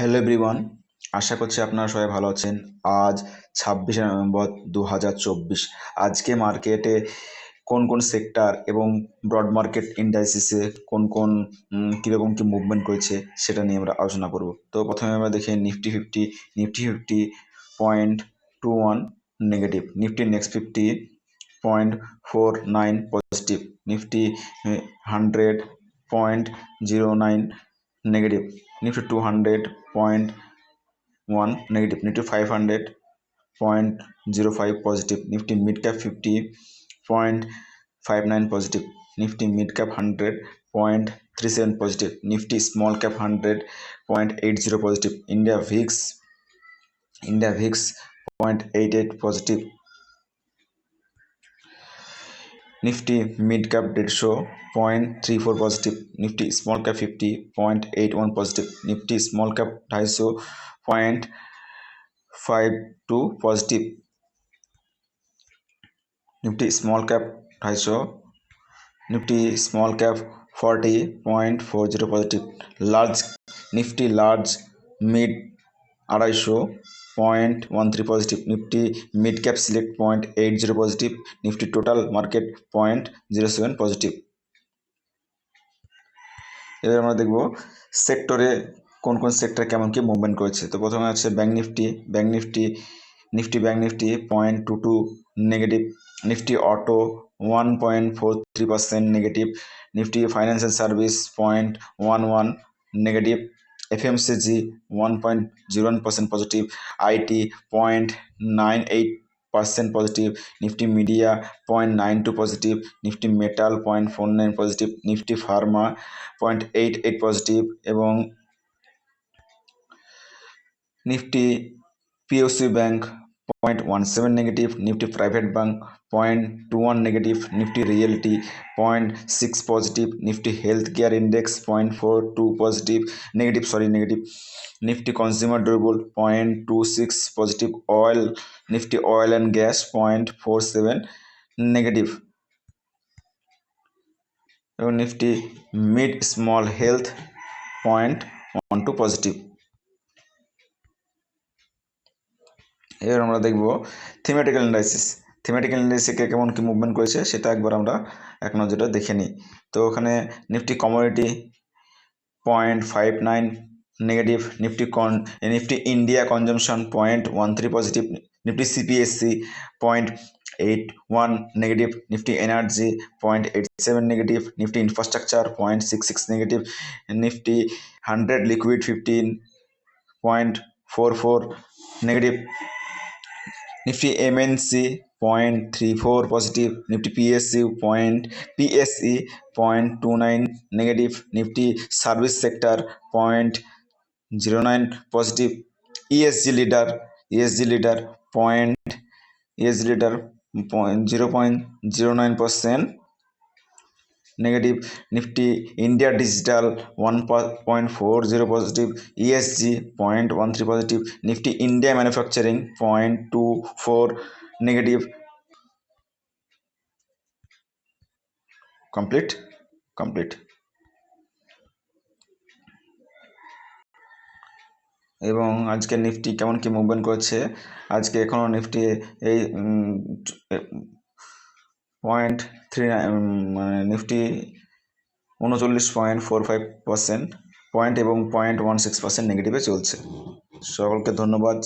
Hello everyone, আশা করছি আপনারা সবাই ভালো আছেন। আজ 26 নভেম্বর 2024। আজকে মার্কেটে কোন কোন সেক্টর এবং ব্রড মার্কেট ইন্ডাইসিসে কোন কোন কীরকম কী মুভমেন্ট করেছে সেটা নিয়ে আমরা আলোচনা করব। তো প্রথমে আমরা দেখি Nifty 50 0.21 negative, Nifty next 50 0.49 positive, Nifty 100.09 negative, nifty 200.1 negative, nifty 500.05 positive, nifty mid cap 50.59 positive, nifty mid cap 100.37 positive, nifty small cap 100.80 positive, India VIX 0.88 positive, Nifty mid cap 150.34 positive, Nifty small cap 50.81 positive, Nifty small cap 250.52 positive, Nifty small cap 250, Nifty small cap 40.40 positive, large Nifty large mid 250.13 positive, Nifty mid cap select 0.80 positive, Nifty total market 0.07 positive। এবার আমরা দেখব সেক্টরে কোন কোন sector কেমন কি movement করেছে। তো প্রথমে আছে bank Nifty 0.22 negative, Nifty auto 1.43% negative, Nifty financial service 0.11 negative, FMCG 1.01% positive, IT 0.98% positive, Nifty media 0.92 positive, Nifty metal 0.49 positive, Nifty pharma 0.88 positive এবং Nifty PSU bank 0.17 negative, Nifty private bank 0.21 negative, Nifty reality 0.6 positive, Nifty health care index 0.42 positive negative, Nifty consumer durable 0.26 positive, Nifty oil and gas 0.47 negative এবং Nifty mid small health 0.12 positive. এবার আমরা দেখব থিমেটিক্যাল ইন্ডাইসিসে কেমন কি movement করেছে সেটা একবার আমরা এক নজরে দেখে নিই। তো ওখানে Nifty commodity 0.59 negative, Nifty India consumption 0.13 positive, Nifty CPSC 0.81 negative, Nifty energy 0.87 negative, Nifty infrastructure 0.66 negative, Nifty 100 liquid 15.44 negative, Nifty MNC 0.34 positive, Nifty PSC 0.29 negative, Nifty service sector 0.09 positive, ESG leader 0.09% negative, Nifty India digital 1.40 positive, ESG 0.13 positive, Nifty India manufacturing 0.24 negative. Complete এবং আজকে Nifty কেমন কি movement করেছে, আজকে এখনও Nifty এই 0.39 মানে Nifty 39.45% point এবং 0.16% নেগেটিভে চলছে। সকলকে ধন্যবাদ।